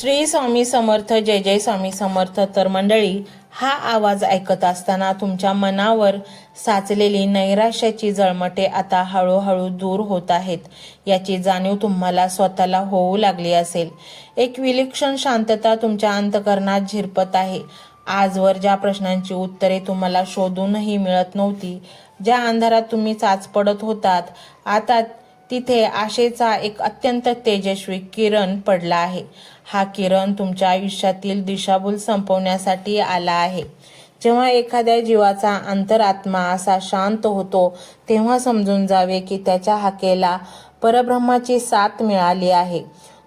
श्री स्वामी समर्थ. जय जय स्वामी समर्थ. तर मंडळी, हा आवाज ऐकत असताना तुमच्या मनावर साचलेली नैराश्याची जळमटे आता हळूहळू दूर होत आहेत याची जाणीव तुम्हाला स्वतःला होऊ लागली असेल. एक विलक्षण शांतता तुमच्या अंतःकरणात झिरपत आहे. आजवर ज्या प्रश्नांची उत्तरे तुम्हाला शोधूनही मिळत नव्हती, ज्या अंधारात तुम्ही चाचपडत होतात, आता तिथे आशेचा एक अत्यंत तेजस्वी किरण पडला आहे. हा किरण तुमच्या आयुष्यातील दिशाभूल संपवण्यासाठी आला आहे. जेव्हा एखाद्या जीवाचा अंतरात्मा असा शांत होतो, तेव्हा समजून जावे की त्याच्या हाकेला परब्रह्माची साथ मिळाली आहे.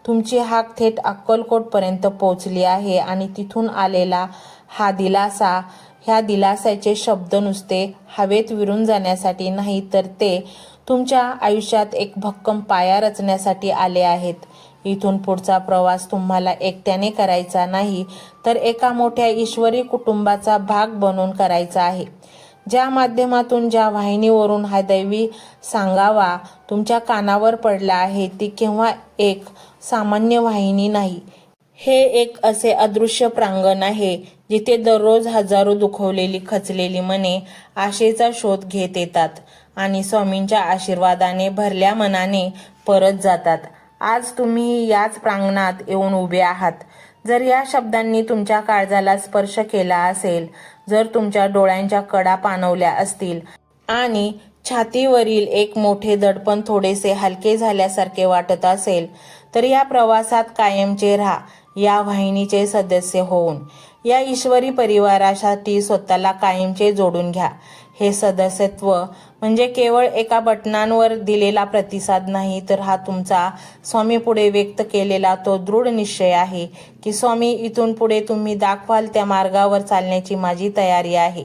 तुमची हाक थेट अक्कलकोटपर्यंत पोहोचली आहे आणि तिथून आलेला हा दिलासा, ह्या दिलासाचे शब्द नुसते हवेत विरून जाण्यासाठी नाही, तर ते तुमच्या आयुष्यात एक भक्कम पाया रचण्यासाठी आले आहेत. इथून पुढचा प्रवास तुम्हाला एकट्याने करायचा नाही, तर एका मोठ्या ईश्वरी कुटुंबाचा भाग बनून करायचा आहे. ज्या माध्यमातून, ज्या वाहिनीवरून हा दैवी सांगावा तुमच्या कानावर पडला आहे, ती केव्हा एक सामान्य वाहिनी नाही. हे एक असे अदृश्य प्रांगण आहे जिथे दररोज हजारो दुखवलेली, खचलेली मने आशेचा शोध घेत येतात आणि स्वामींच्या आशीर्वादाने भरल्या मनाने परत जातात. आज तुम्ही याच प्रांगणात येऊन उभे आहात. जर या शब्दांनी तुमच्या काळजाला स्पर्श केला असेल, जर तुमच्या डोळ्यांच्या कडा पाणवल्या असतील आणि छातीवरील एक मोठे दडपण थोडेसे हलके झाल्यासारखे वाटत असेल, तर या प्रवासात कायमचे राहा. या वाहिनीचे सदस्य होऊन या ईश्वरी परिवारासाठी स्वतःला कायमचे जोडून घ्या. हे सदस्यत्व म्हणजे केवळ एका बटनांवर दिलेला प्रतिसाद नाही, तर हा तुमचा स्वामी पुढे व्यक्त केलेला तो दृढ निश्चय आहे की स्वामी, इथून पुढे तुम्ही दाखवाल त्या मार्गावर चालण्याची माझी तयारी आहे.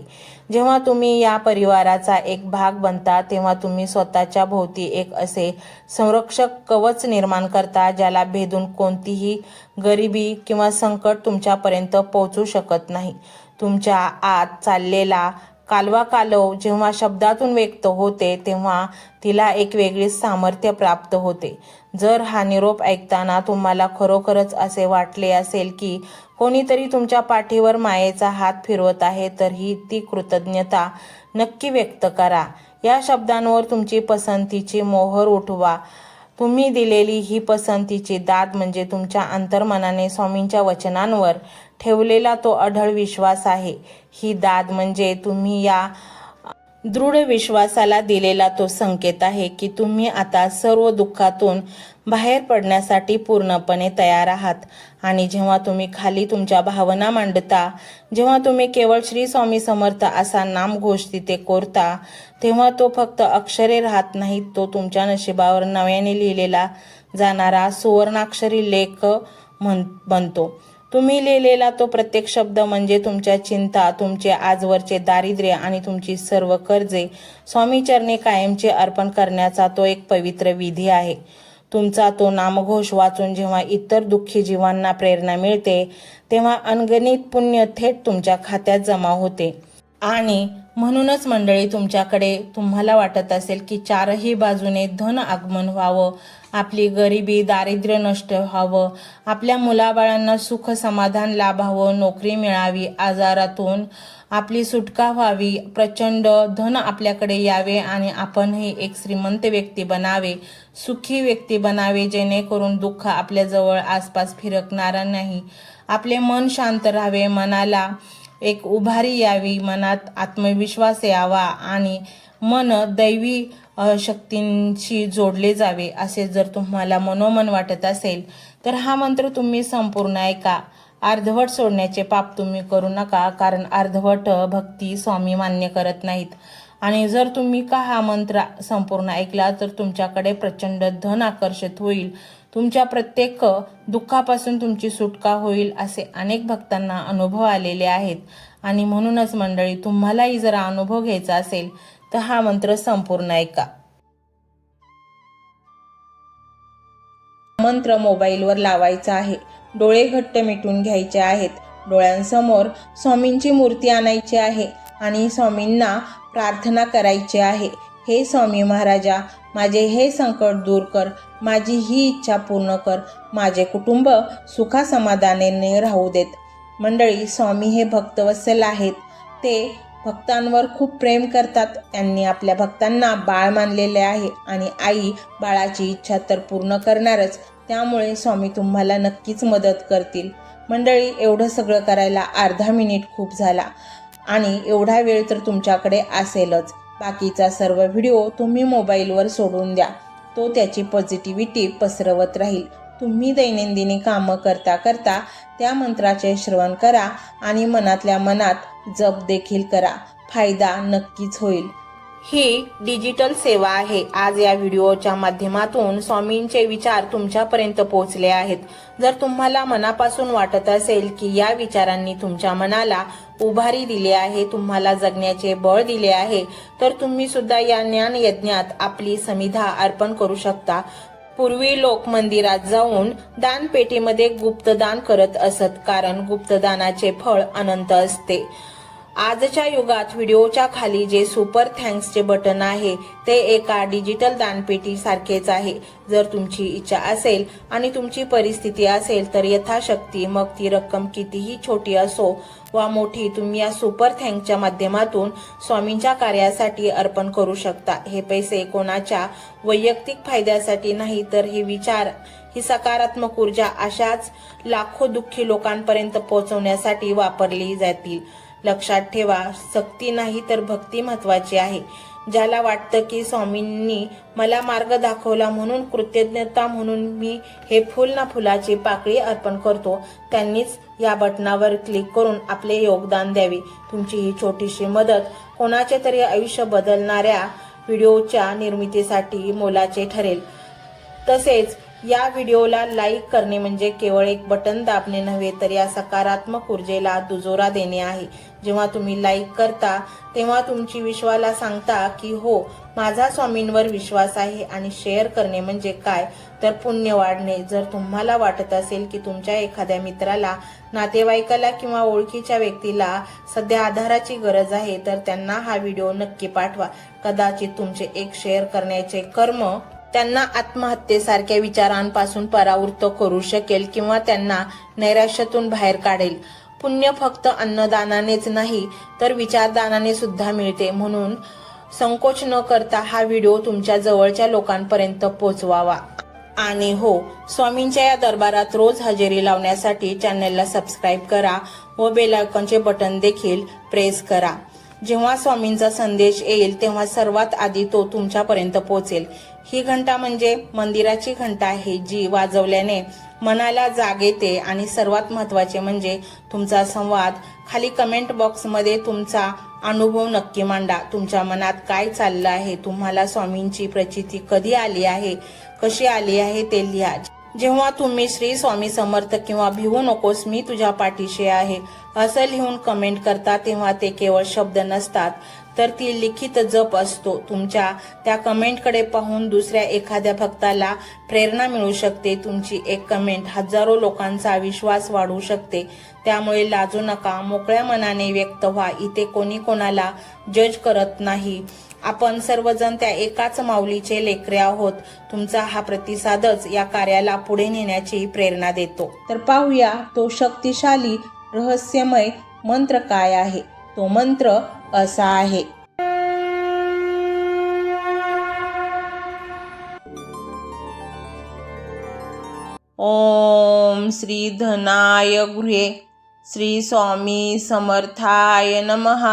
जेव्हा तुम्ही या परिवाराचा एक भाग बनता, तेव्हा तुम्ही स्वतःच्या भोवती एक असे संरक्षक कवच निर्माण करता ज्याला भेदून कोणतीही गरिबी किंवा संकट तुमच्यापर्यंत पोहोचू शकत नाही. तुमच्या आत चाललेला कालवा कालव जेव्हा शब्दातून व्यक्त होते, तेव्हा तिला एक वेगळीच सामर्थ्य प्राप्त होते. जर हा निरोप ऐकताना तुम्हाला खरोखरच असे वाटले असेल की कोणीतरी तुमच्या पाठीवर मायेचा हात फिरवत आहे, तर ही ती कृतज्ञता नक्की व्यक्त करा. या शब्दांवर तुमची पसंतीची मोहर उठवा. तुम्ही दिलेली ही पसंतीची दाद म्हणजे तुमच्या अंतर्मनाने स्वामींच्या वचनांवर ठेवलेला तो अढळ विश्वास आहे. ही दाद म्हणजे तुम्ही या दृढ विश्वासाला दिलेला तो संकेत आहे की तुम्ही आता सर्व दुःखातून बाहेर पडण्यासाठी पूर्णपणे तयार आहात. आणि जेव्हा तुम्ही खाली तुमच्या भावना मांडता, जेव्हा तुम्ही केवळ श्री स्वामी समर्थ असा नामघोष तिथे कोरता, तेव्हा तो फक्त अक्षरे राहत नाहीत, तो तुमच्या नशिबावर नव्याने लिहिलेला जाणारा सुवर्णाक्षरी लेख बनतो. तुम्ही लिहिलेला तो प्रत्येक शब्द म्हणजे तुमच्या चिंता, तुमचे आजवरचे दारिद्र्य आणि तुमची सर्व कर्जे स्वामी चरणी कायमचे अर्पण करण्याचा तो एक पवित्र विधी आहे. तुमचा तो नामघोष वाचून जेव्हा इतर दुःखी जीवांना प्रेरणा मिळते, तेव्हा अनगणित पुण्य थेट तुमच्या खात्यात जमा होते. आणि म्हणूनच मंडळी, तुमच्याकडे तुम्हाला वाटत असेल की चारही बाजूने धन आगमन व्हावं, आपली गरिबी, दारिद्र्य नष्ट व्हावं, आपल्या मुलाबाळांना सुख समाधान लाभावं, नोकरी मिळावी, आजारातून आपली सुटका व्हावी, प्रचंड धन आपल्याकडे यावे आणि आपणही एक श्रीमंत व्यक्ती बनावे, सुखी व्यक्ती बनावे, जेणेकरून दुःख आपल्या जवळ आसपास फिरकणार नाही, आपले मन शांत राहावे, मनाला एक उभारी यावी, मनात आत्मविश्वास यावा आणि मन दैवी शक्तींशी जोडले जावे, असे जर तुम्हाला मनोमन वाटत असेल, तर हा मंत्र तुम्ही संपूर्ण ऐका. अर्धवट सोडण्याचे पाप तुम्ही करू नका, कारण अर्धवट भक्ती स्वामी मान्य करत नाहीत. आणि जर तुम्ही हा मंत्र संपूर्ण ऐकला, तर तुमच्याकडे प्रचंड धन आकर्षित होईल, तुमच्या प्रत्येक दुःखापासून तुमची सुटका होईल, असे अनेक भक्तांना अनुभव आलेले आहेत. आणि म्हणूनच मंडळी, तुम्हालाही जर अनुभव घ्यायचा असेल, तर हा मंत्र संपूर्ण ऐका. मंत्र मोबाईलवर लावायचा आहे, डोळे घट्ट मिटून घ्यायचे आहेत, डोळ्यांसमोर स्वामींची मूर्ती आणायची आहे आणि स्वामींना प्रार्थना करायची आहे. हे स्वामी महाराजा, माझे हे संकट दूर कर, माझी ही इच्छा पूर्ण कर, माझे कुटुंब सुखासमाधानाने राहू देत. मंडळी, स्वामी हे भक्तवत्सल आहेत. ते भक्तांवर खूप प्रेम करतात. त्यांनी आपल्या भक्तांना बाळ मानलेले आहे आणि आई बाळाची इच्छा तर पूर्ण करणारच. त्यामुळे स्वामी तुम्हाला नक्कीच मदत करतील. मंडळी, एवढं सगळं करायला अर्धा मिनिट खूप झाला आणि एवढा वेळ तर तुमच्याकडे असेलच. बाकीचा सर्व व्हिडिओ तुम्ही मोबाईलवर सोडून द्या. तो त्याची पॉझिटिव्हिटी पसरवत राहील. तुम्ही दैनंदिनी कामं करता करता त्या मंत्राचे श्रवण करा आणि मनातल्या मनात जप देखील करा. फायदा नक्कीच होईल. ही डिजिटल सेवा आहे. आज या व्हिडिओच्या माध्यमातून स्वामींचे विचार तुमच्यापर्यंत पोहोचले आहेत. जर तुम्हाला मनापासून वाटत असेल की या विचारांनी तुमच्या मनाला उभारी दिली आहे, तुम्हाला जगण्याचे बळ दिले आहे, तर तुम्ही सुद्धा या ज्ञान यज्ञात आपली समिधा अर्पण करू शकता. पूर्वी लोक मंदिरात जाऊन दानपेटीमध्ये गुप्तदान करत असत, कारण गुप्तदानाचे फळ अनंत असते. आजच्या युगात व्हिडिओच्या खाली जे सुपर थँक्सचे बटन आहे ते एका डिजिटल दानपेटी सारखेच आहे. जर तुमची इच्छा असेल आणि तुमची परिस्थिती असेल तर यथाशक्ती, मग ती रक्कम कितीही छोटी असो वा मोठी, तुम्ही या सुपर थँक्सच्या माध्यमातून स्वामींच्या कार्यासाठी अर्पण करू शकता. हे पैसे कोणाच्या वैयक्तिक फायद्यासाठी नाही, तर हे विचार, ही सकारात्मक ऊर्जा अशाच लाखो दुःखी लोकांपर्यंत पोहोचवण्यासाठी वापरली जातील. लक्षात ठेवा, सक्ती नाही तर भक्ती महत्वाची आहे. ज्याला वाटतं की स्वामींनी मला मार्ग दाखवला म्हणून कृतज्ञता म्हणून मी हे फुल ना फुलाची पाकळी अर्पण करतो, त्यांनीच या बटनावर क्लिक करून आपले योगदान द्यावे. तुमची ही छोटीशी मदत कोणाचे तरी आयुष्य बदलणाऱ्या व्हिडिओच्या निर्मितीसाठी मोलाचे ठरेल. तसेच या व्हिडिओला लाईक करणे म्हणजे केवळ एक बटन दाबणे नव्हे, तर या सकारात्मक ऊर्जेला दुजोरा देणे आहे. जेव्हा तुम्ही लाईक करता तेव्हा तुमची विश्वाला सांगता की हो, माझा स्वामींवर विश्वास आहे. आणि शेअर करणे म्हणजे काय, तर पुण्य वाढणे. जर तुम्हाला वाटत असेल की तुमच्या एखाद्या मित्राला, नातेवाईकाला किंवा ओळखीच्या व्यक्तीला सध्या आधाराची गरज आहे, तर त्यांना हा व्हिडिओ नक्की पाठवा. कदाचित तुमचे एक शेअर करण्याचे कर्म त्यांना आत्महत्येसारख्या विचारांपासून परावृत्त करू शकेल किंवा त्यांना नैराश्यातून बाहेर काढेल. पुण्य फक्त अन्नदानानेच नाही तर विचारदानाने सुद्धा मिळते. म्हणून संकोच न करता हा व्हिडिओ तुमच्या जवळच्या लोकांपर्यंत पोहोचवावा. आणि हो, स्वामींच्या या दरबारात रोज हजेरी लावण्यासाठी चॅनलला सबस्क्राईब करा व बेल आयकॉनचे बटन देखील प्रेस करा. जेव्हा स्वामींचा संदेश येईल तेव्हा सर्वात आधी तो तुमच्यापर्यंत पोहोचेल. ही घंटा म्हणजे मंदिराची घंटा आहे, जी वाजवल्याने मनाला जाग येते. आणि सर्वात महत्त्वाचे म्हणजे तुमचा संवाद. खाली कमेंट बॉक्समध्ये तुमचा अनुभव नक्की मांडा. तुमच्या मनात काय चाललं आहे, तुम्हाला स्वामींची प्रचिती कधी आली आहे, कशी आली आहे ते लिहा. जेव्हा तुम्ही श्री स्वामी समर्थ किंवा भिवू नकोस मी तुझ्या पाठीशी आहे असं लिहून कमेंट करता, तेव्हा ते केवळ शब्द नसतात, तर ती लिखित जप असतो. तुमच्या त्या कमेंटकडे पाहून दुसऱ्या एखाद्या भक्ताला प्रेरणा मिळू शकते. तुमची एक कमेंट हजारो लोकांचा विश्वास वाढवू शकते. त्यामुळे लाजू नका, मोकळ्या मनाने व्यक्त व्हा. इथे कोणी कोणाला जज करत नाही. आपण सर्वजण त्या एकाच माऊलीचे लेकरे आहोत. तुमचा हा प्रतिसादच या कार्याला पुढे नेण्याची प्रेरणा देतो. तर पाहूया तो शक्तिशाली रहस्यमय मंत्र काय आहे. तो मंत्र असा आहे. ओम श्री धनाय गृहे श्री स्वामी समर्थाय नमः.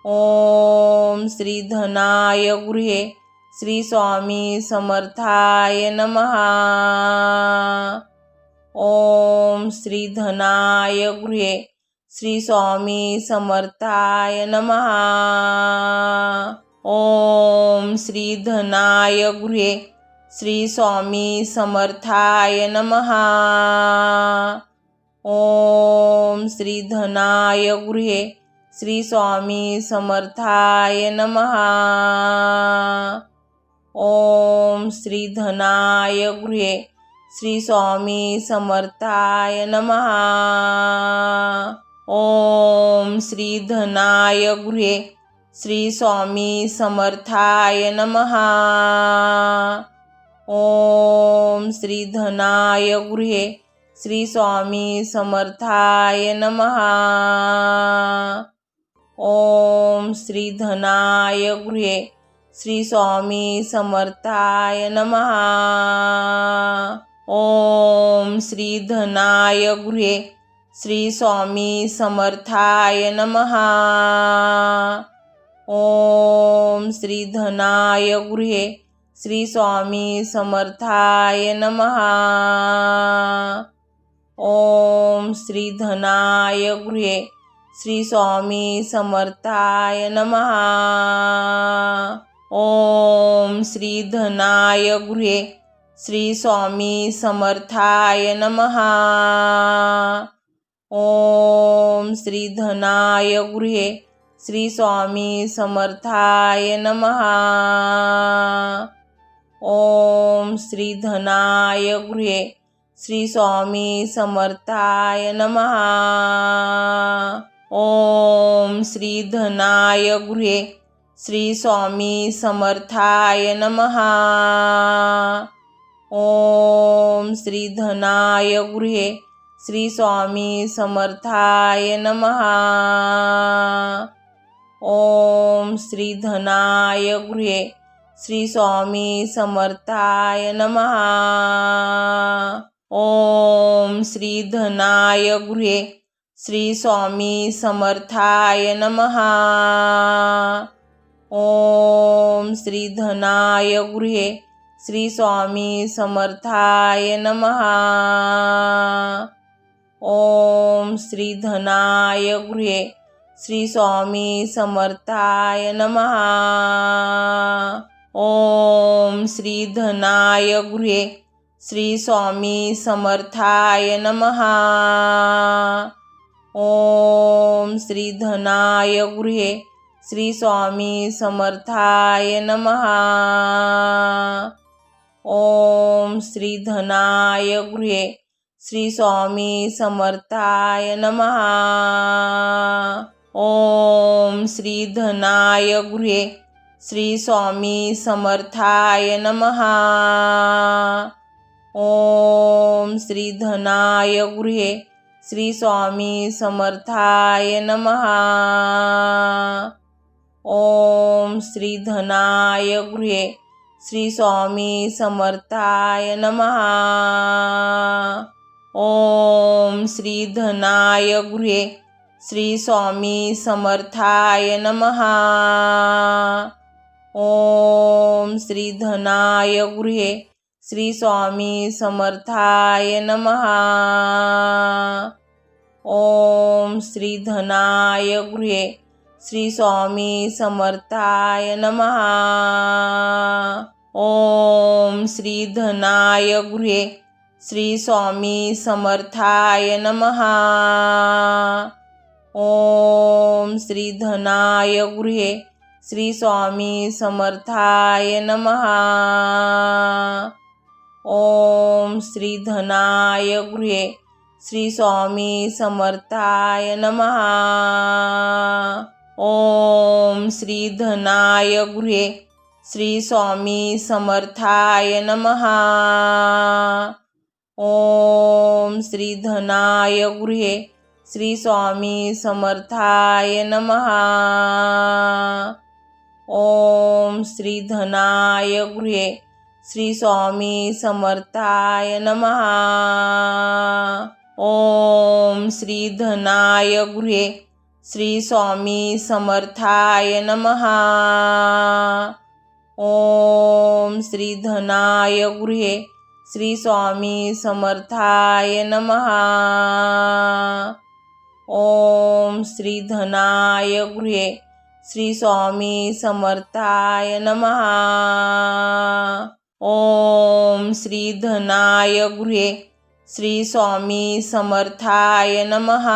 ओम श्री धनाय गृहे श्री स्वामी समर्थाय नमः. ओम श्री धनाय गृहे श्री स्वामी समर्थाय नमः. ओम श्री धनाय गृहे श्री स्वामी समर्थाय नमः. ओम श्री धनाय गृहे श्री स्वामी समर्थाय नमः. ओम श्री धनाय गृहे श्री स्वामी समर्थाय नमः. ओम श्री धनाय गृहे श्री स्वामी समर्थाय नमः। ओम श्री धनाय गृहे श्री स्वामी समर्थाय नमः। ओम श्री धनाय गृहे श्री स्वामी समर्थाय नमः। ओम श्री धनाय गृहे श्री स्वामी समर्थाय नमः। ओम श्री धनाय गृहे श्री स्वामी समर्थाय नमः। ओम श्री धनाय गृहे श्री स्वामी समर्थाय नमः। ओम श्री धनाय गृहे श्री स्वामी समर्थाय नमः। ओम श्री धनाय गृहे श्री स्वामी समर्थाय नमः। ओम श्री धनाय गृहे श्री स्वामी समर्थाय नमः। ओम श्री धनाय गृहे श्री स्वामी समर्थाय नमः। ओम श्री धनाय गृहे श्री स्वामी समर्थाय नमः। ओम श्री धनाय गृहे श्री स्वामी समर्थाय नमः। ओम श्री धनाय गृहे श्री स्वामी समर्थाय नमः। ओम श्री धनाय गृहे श्री स्वामी समर्थाय नमः। ओम श्री धनाय गृहे श्री स्वामी समर्थाय नमः। ओम श्री धनाय गृहे श्री स्वामी समर्थाय नमः। ओम श्री धनाय गृहे श्री स्वामी समर्थाय नमः। ओम श्री धनाय गृहे श्री स्वामी समर्थाय नमः। ओम श्री धनाय गृहे श्री स्वामी समर्थाय नमः। ओम श्री धनाय गृहे श्री स्वामी समर्थाय नमः। ओम श्री धनाय गृहे श्री स्वामी समर्थाय नमः। ओम श्री धनाय गृहे श्री स्वामी समर्थाय नमः। ओम श्री धनाय गृहे श्री स्वामी समर्थाय नमः। ओम श्री धनाय गृहे श्री स्वामी समर्थाय नमः। ओम श्री धनाय गृहे श्री स्वामी समर्थाय नमः। ओम श्री धनाय गृहे श्री स्वामी समर्थाय नमः। ओम श्री धनाय गृहे श्री स्वामी समर्थाय नमः। ओम श्री धनाय गृहे श्री स्वामी समर्थाय नमः। ओम श्री धनाय गृहे श्री स्वामी समर्थाय नमः। ओम श्री धनाय गृहे श्री स्वामी समर्थाय नमः। ओम श्री धनाय गृहे श्री स्वामी समर्थाय नमः। ओम श्री धनाय गृहे श्री स्वामी समर्थाय नमः। ओम श्री धनाय गृहे श्री स्वामी समर्थाय नमः। ओम श्री धनाय गृहे श्री स्वामी समर्थाय नमः।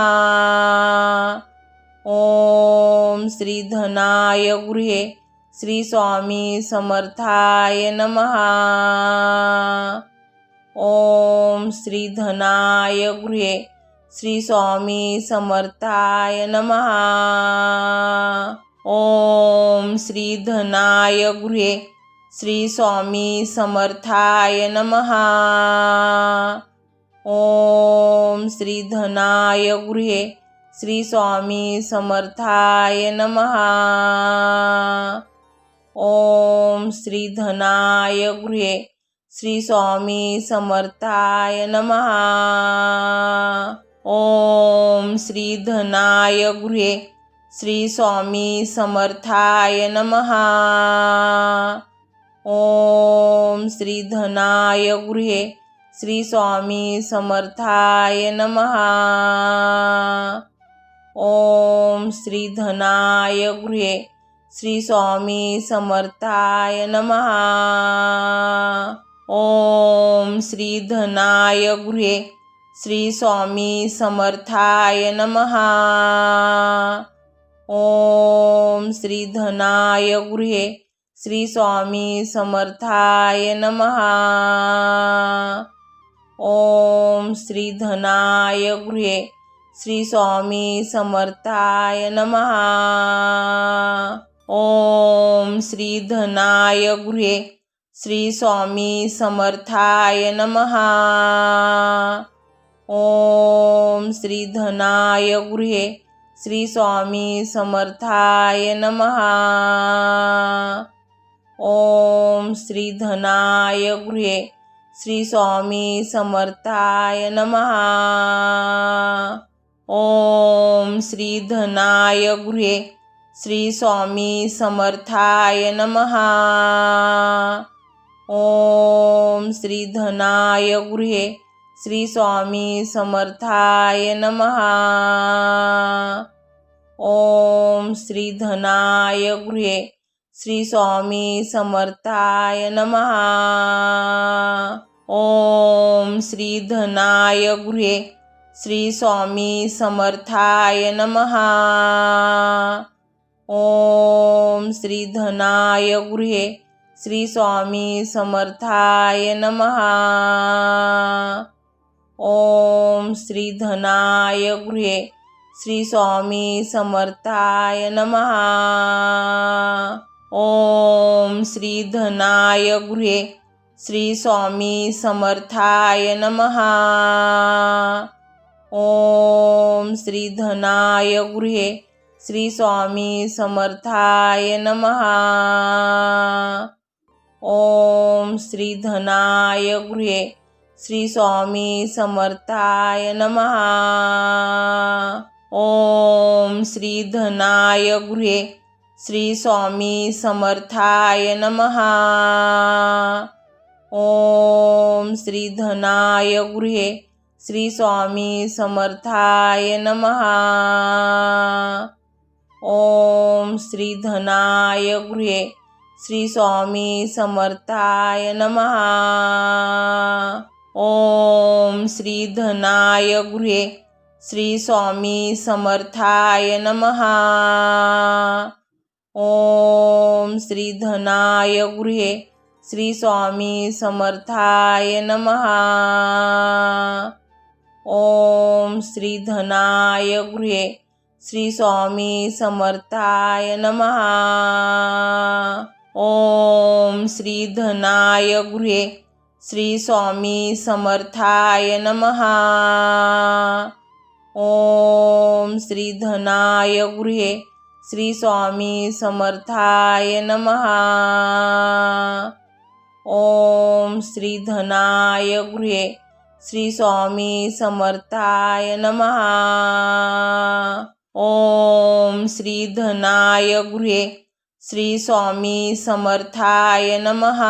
ओम श्री धनाय गृहे श्री स्वामी समर्थाय नमः। ओम श्री धनाय गृहे श्री स्वामी समर्थाय नमः। ओम श्री धनाय गृहे श्री स्वामी समर्थाय नमः. ओम श्री धनाय गृहे श्री स्वामी समर्थाय नमः. ओम श्री धनाय गृहे श्री स्वामी समर्थाय नमः. ओम श्री धनाय गृहे श्री स्वामी समर्थाय नमः. ओम श्री धनाय गृहे श्री स्वामी समर्थाय नमः. ओम श्री धनाय गृहे श्री स्वामी समर्थाय नमः. ओम श्री धनाय गृहे श्री स्वामी समर्थाय नमः. ओम श्री धनाय गृहे श्री स्वामी समर्थाय नमः. ओम श्री धनाय गृहे श्री स्वामी समर्थाय नमः. ओम श्री धनाय गृहे श्री स्वामी समर्थाय नमः. ओम श्री धनाय गृहे श्री स्वामी समर्थाय नमः. ओम श्री धनाय गृहे श्री स्वामी समर्थाय नमः. ओम श्री धनाय गृहे श्री स्वामी समर्थाय नमः. ओम श्री धनाय गृहे श्री स्वामी समर्थाय नमः. ओम श्री धनाय गृहे श्री स्वामी समर्थाय नमः. ओम श्री धनाय गृहे श्री स्वामी समर्थाय नमः. ओम श्री धनाय गृहे श्री स्वामी समर्थाय नमः. ओम श्री धनाय गृहे श्री स्वामी समर्थाय नमः. ओम श्री धनाय गृहे श्री स्वामी समर्थाय नमः. ओम श्री धनाय गृहे श्री स्वामी समर्थाय नमः. ओम श्री धनाय गृहे श्री स्वामी समर्थाय नमः. ओम श्री धनाय गृहे श्री स्वामी समर्थाय नमः. ओम श्री धनाय गृहे श्री स्वामी समर्थाय नमः. ओम श्री धनाय गृहे श्री स्वामी समर्थाय नमः. ओम श्री धनाय गृहे श्री स्वामी समर्थाय नमः. ओम श्री धनाय गृहे श्री स्वामी समर्थाय नमः. ओम श्री धनाय गृहे श्री स्वामी समर्थाय नमः. ओम श्री धनाय गृहे श्री स्वामी समर्थाय नमः. ओम श्री धनाय गृहे श्री स्वामी समर्थाय नमः. ओम श्री धनाय गृहे श्री स्वामी समर्थाय नमः. ओम श्री धनाय गृहे श्री स्वामी समर्थाय नमः.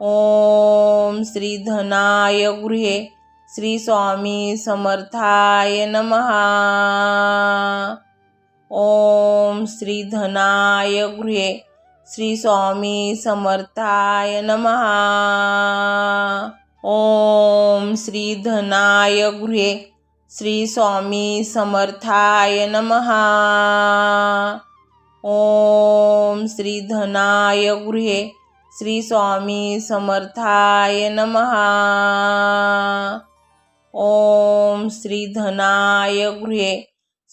ओम श्री धनाय गृहे श्री स्वामी समर्थाय नमः. ओम श्री धनाय गृहे श्री स्वामी समर्थाय नमः. ओम श्री धनाय गृहे श्री स्वामी समर्थाय नमः. ओम श्री धनाय गृहे श्री स्वामी समर्थाय नमः. ओम श्री धनाय गृहे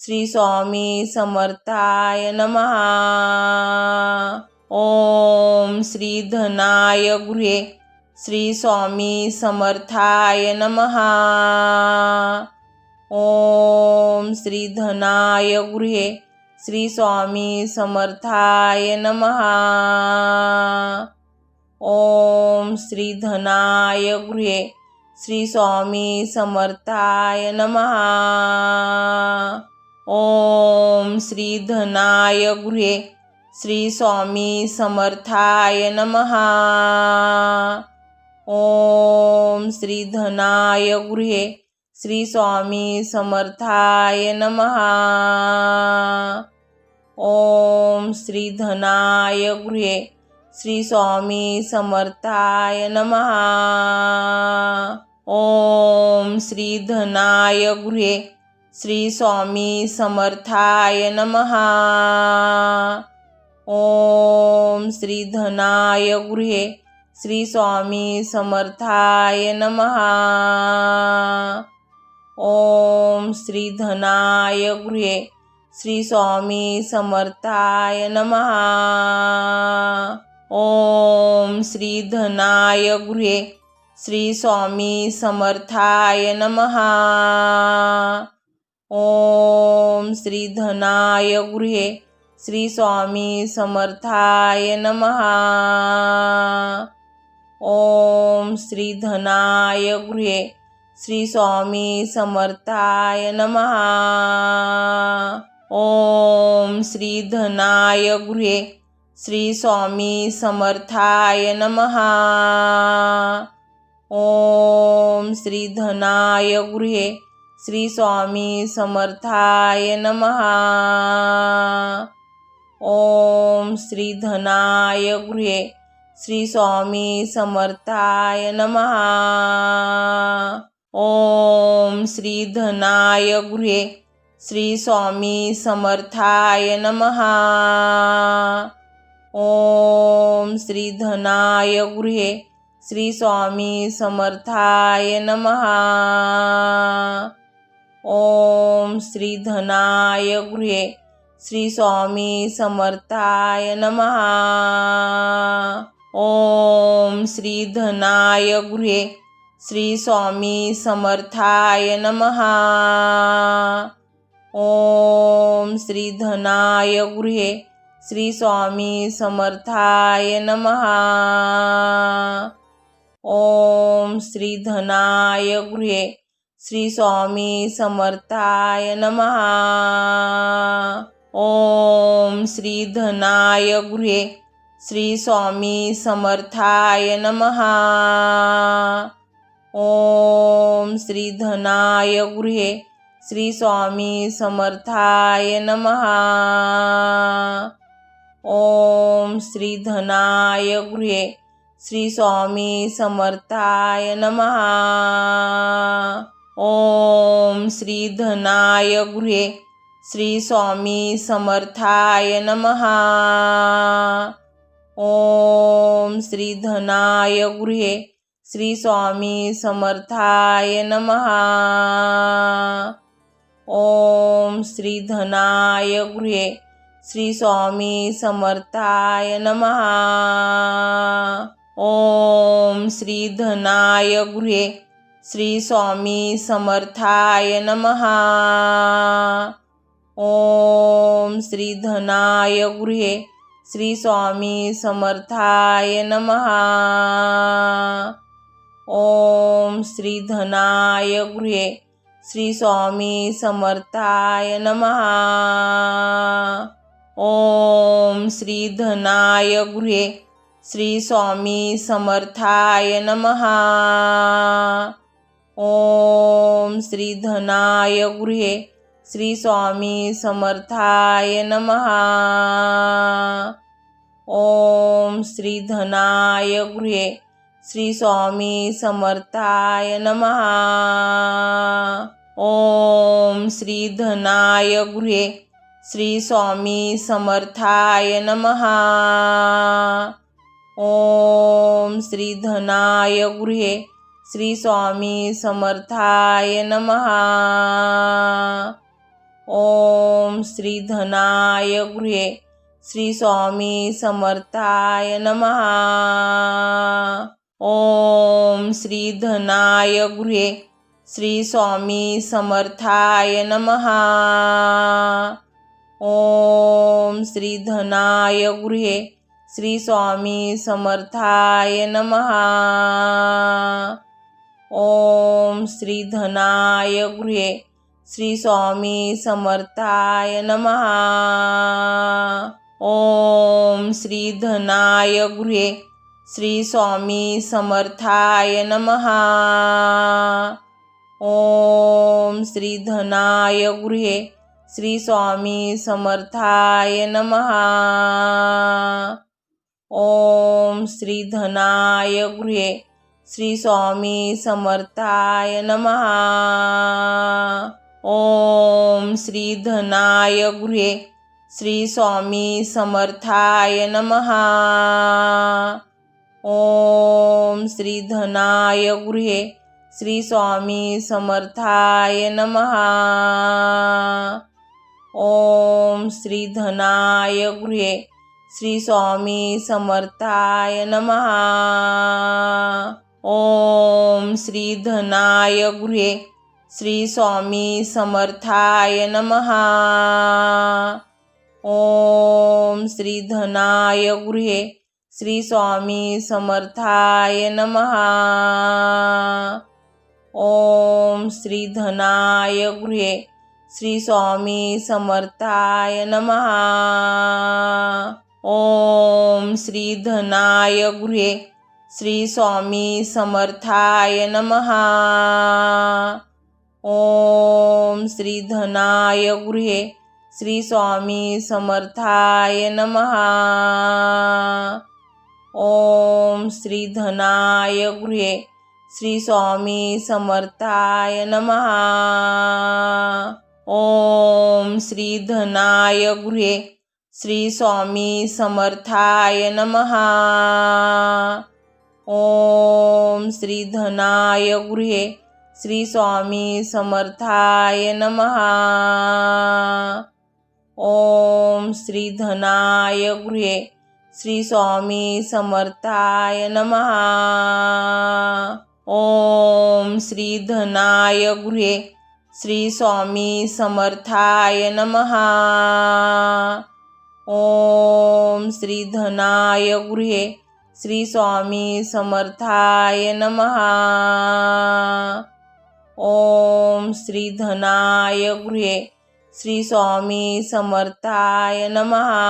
श्री स्वामी समर्थाय नमः. ओम श्री धनाय गृहे श्री स्वामी समर्थाय नमः. ओम श्री धनाय गृहे श्री स्वामी समर्थाय नमः. ओम श्री धनाय गृहे श्री स्वामी समर्थाय नमः. ओम श्री धनाय गृहे श्री स्वामी समर्थाय नमः. ओम श्री धनाय गृहे श्री स्वामी समर्थाय नमः. ओम श्री धनाय गृहे श्री स्वामी समर्थाय नमः. ओम श्री धनाय गृहे श्री स्वामी समर्थाय नमः. ओम श्री धनाय गृहे श्री स्वामी समर्थाय नमः. ओम श्री धनाय गृहे श्री स्वामी समर्थाय नमः. ओम श्री धनाय गृहे श्री स्वामी समर्थाय नमः. ओम श्री धनाय गृहे श्री स्वामी समर्थाय नमः. ओम श्री धनाय गृहे श्री स्वामी समर्थाय नमः. ओम श्री धनाय गृहे श्री स्वामी समर्थाय नमः. ओम श्री धनाय गृहे श्री स्वामी समर्थाय नमः. ओम श्री धनाय गृहे श्री स्वामी समर्थाय नमः. ओम श्री धनाय गृहे श्री स्वामी समर्थाय नमः. ओम श्री धनाय गृहे श्री स्वामी समर्थाय नमः. ओम श्री धनाय गृहे श्री स्वामी समर्थाय नमः. ओम श्री धनाय गृहे श्री स्वामी समर्थाय नमः. ओम श्री धनाय गृहे श्री स्वामी समर्थाय नमः. ओम श्री धनाय गृहे श्री स्वामी समर्थाय नमः. ओम श्री धनाय गृहे श्री स्वामी समर्थाय नमः. ओम श्री धनाय गृहे श्री स्वामी समर्थाय नमः. ओम श्री धनाय गृहे श्री स्वामी समर्थाय नमः. ओम श्री धनाय गृहे श्री स्वामी समर्थाय नमः. ओम श्री धनाय गृहे श्री स्वामी समर्थाय नमः. ओम श्री धनाय गृहे श्री स्वामी समर्थाय नमः. ओम श्री धनाय गृहे श्री स्वामी समर्थाय नमः. ओम श्री धनाय गृहे श्री स्वामी समर्थाय नमः. ओम श्री धनाय गृहे श्री स्वामी समर्थाय नमः. ओम श्री धनाय गृहे श्री स्वामी समर्थाय नमः. ओम श्री धनाय गृहे श्री स्वामी समर्थाय नमः. ओम श्री धनाय गृहे श्री स्वामी समर्थाय नमः. ओम श्री धनाय गृहे श्री स्वामी समर्थाय नमः. ओम श्री धनाय गृहे श्री स्वामी समर्थाय नमः. ओम श्री धनाय गृहे श्री स्वामी समर्थाय नमः. ओम श्री धनाय गृहे श्री स्वामी समर्थाय नमः. ओम श्री धनाय गृहे श्री स्वामी समर्थाय नमः. ओम श्री धनाय गृहे श्री स्वामी समर्थाय नमः. ओम श्री धनाय गृहे श्री स्वामी समर्थाय नमः. ओम श्री धनाय गृहे श्री स्वामी समर्थाय नमः. ओम श्री धनाय गृहे श्री स्वामी समर्थाय नमः. ओम श्री धनाय गृहे श्री स्वामी समर्थाय नमः. ओम श्री धनाय गृहे श्री स्वामी समर्थाय नमः. ओम श्री धनाय गृहे श्री स्वामी समर्थाय नमः. ओम श्री धनाय गृहे श्री स्वामी समर्थाय नमः. ओम श्री धनाय गृहे श्री स्वामी समर्थाय नमः. ओम श्री धनाय गृहे श्री स्वामी समर्थाय नमः. ओम श्री धनाय गृहे श्री स्वामी समर्थाय नमः. ओम श्री धनाय गृहे श्री स्वामी समर्थाय नमः. ओम श्री धनाय गृहे श्री स्वामी समर्थाय नमः. ओम श्री धनाय गृहे श्री स्वामी समर्थाय नमः. ओम श्री धनाय गृहे श्री स्वामी समर्थाय नमः. ओम श्री धनाय गृहे श्री स्वामी समर्थाय नमः. ओम श्री धनाय गृहे श्री स्वामी समर्थाय नमः. ओम श्री धनाय गृहे श्री स्वामी समर्थाय नमः. ओम श्री धनाय गृहे श्री स्वामी समर्थाय नमः.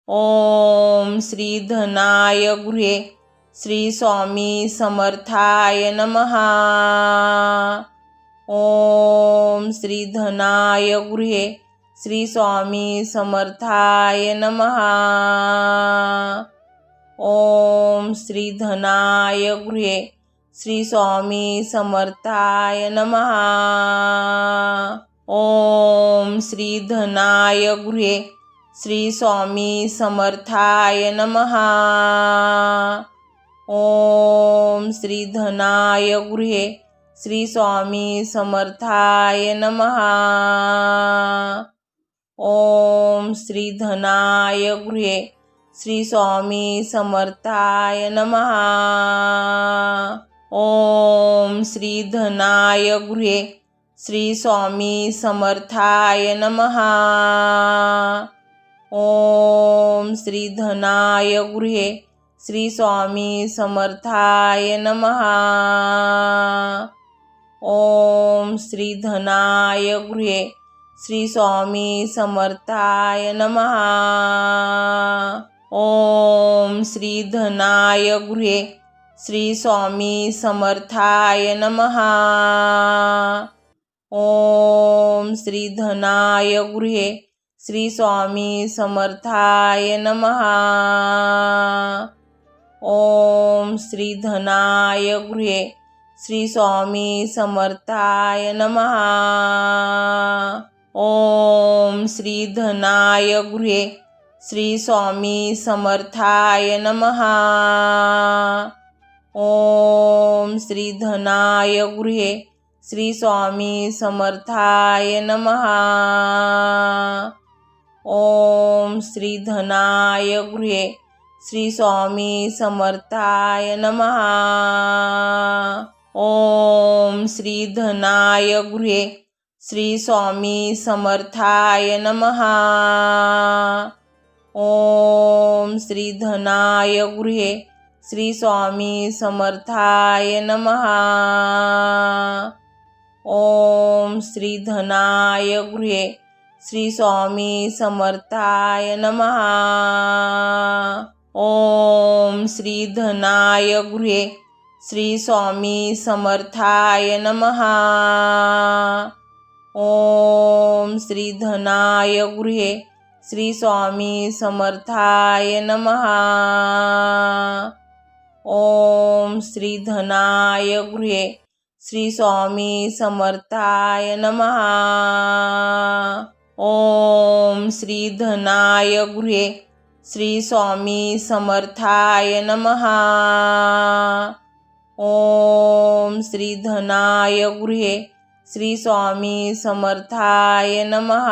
ओम श्री धनाय गृहे श्री स्वामी समर्थाय नमः. ओम श्री धनाय गृहे श्री स्वामी समर्थाय नमः. ओम श्री धनाय गृहे श्री स्वामी समर्थाय नमः. ओम श्री धनाय गृहे श्री स्वामी समर्थाय नमः. ओम श्री धनाय गृहे श्री स्वामी समर्थाय नमः. ओम श्री धनाय गृहे श्री स्वामी समर्थाय नमः. ओम श्री धनाय गृहे श्री स्वामी समर्थाय नमः. ओम श्री धनाय गृहे श्री स्वामी समर्थाय नमः. ओम श्री धनाय गृहे श्री स्वामी समर्थाय नमः. ओम श्री धनाय गृहे श्री स्वामी समर्थाय नमः. ओम श्री धनाय गृहे श्री स्वामी समर्थाय नमः. ओम श्री धनाय गृहे श्री स्वामी समर्थाय नमः. ओम श्री धनाय गृहे श्री स्वामी समर्थाय नमः. ओम श्री धनाय गृहे श्री स्वामी समर्थाय नमः। ओम श्री धनाय गृहे श्री स्वामी समर्थाय नमः। ओम श्री धनाय गृहे श्री स्वामी समर्थाय नमः। ओम श्री धनाय गृहे श्री स्वामी समर्थाय नमः। ओम श्री धनाय गृहे श्री स्वामी समर्थाय नमः। ओम श्री धनाय गृहे श्री स्वामी समर्थाय नमः। ओम श्री धनाय गृहे श्री स्वामी समर्थाय नमः। ओम श्री धनाय गृहे श्री स्वामी समर्थाय नमः। ओम श्री धनाय गृहे श्री स्वामी समर्थाय नमः। ओम श्री धनाय गृहे श्री स्वामी समर्थाय नमः।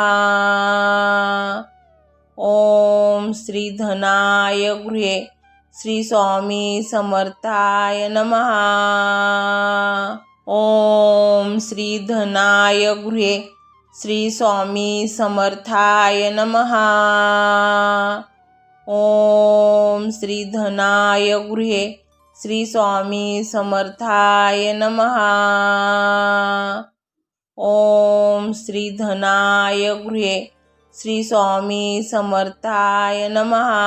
ओम श्री धनाय गृहे श्री स्वामी समर्थाय नमः। ओम श्री धनाय गृहे श्री स्वामी समर्थाय नमः। ओम श्री धनाय गृहे श्री स्वामी समर्थाय नमः। ओम श्री धनाय गृहे श्री स्वामी समर्थाय नमः।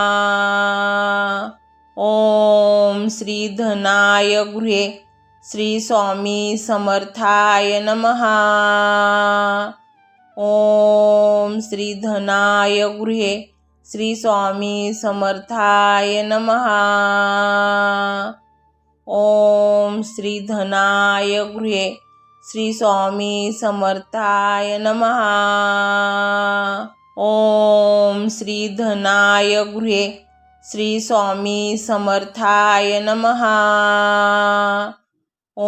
ओम श्री धनाय गृहे श्री स्वामी समर्थाय नमः। ओम श्री धनाय गृहे श्री स्वामी समर्थाय नमः। ओम श्री धनाय गृहे श्री स्वामी समर्थाय नमः। ओम श्री धनाय गृहे श्री स्वामी समर्थाय नमः।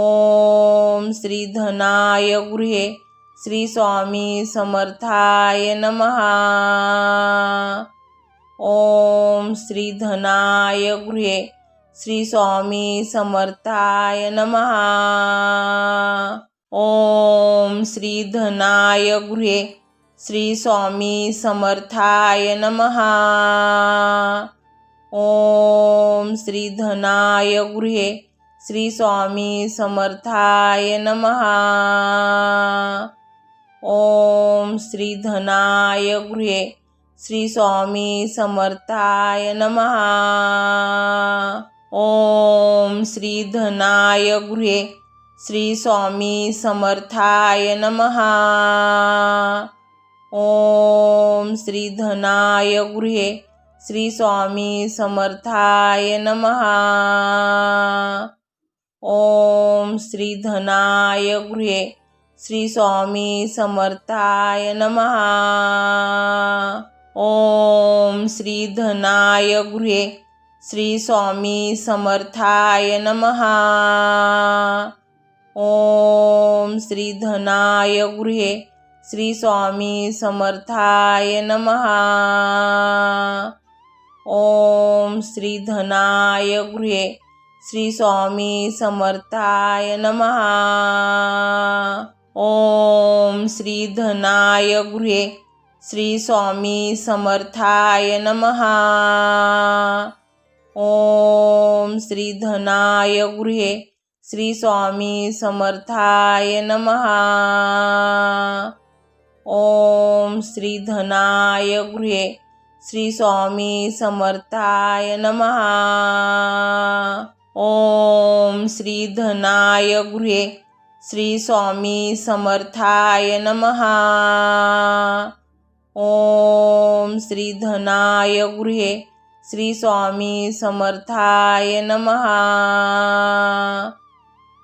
ओम श्री धनाय गृहे श्री स्वामी समर्थाय नमः। ओम श्री धनाय गृहे श्री स्वामी समर्थाय नमः। ओम श्री धनाय गृहे श्री स्वामी समर्थाय नमः। ओम श्री धनाय गृहे श्री स्वामी समर्थाय नमः। ओम श्री धनाय गृहे श्री स्वामी समर्थाय नमः। ओम श्री धनाय गृहे श्री स्वामी समर्थाय नमः। ओम श्री धनाय गृहे श्री स्वामी समर्थाय नमः। ओम श्री धनाय गृहे श्री स्वामी समर्थाय नमः। ओम श्री धनाय गृहे श्री स्वामी समर्थाय नमः। ओम श्री धनाय गृहे श्री स्वामी समर्थाय नमः। ओम श्री धनाय गृहे श्री स्वामी समर्थाय नमः। ओम श्री धनाय गृहे श्री स्वामी समर्थाय नमः। ओम श्री धनाय गृहे श्री स्वामी समर्थाय नमः। ओम श्री धनाय गृहे श्री स्वामी समर्थाय नमः। ओम श्री धनाय गृहे श्री स्वामी समर्थाय नमः। ओम श्री धनाय गृहे श्री स्वामी समर्थाय नमः।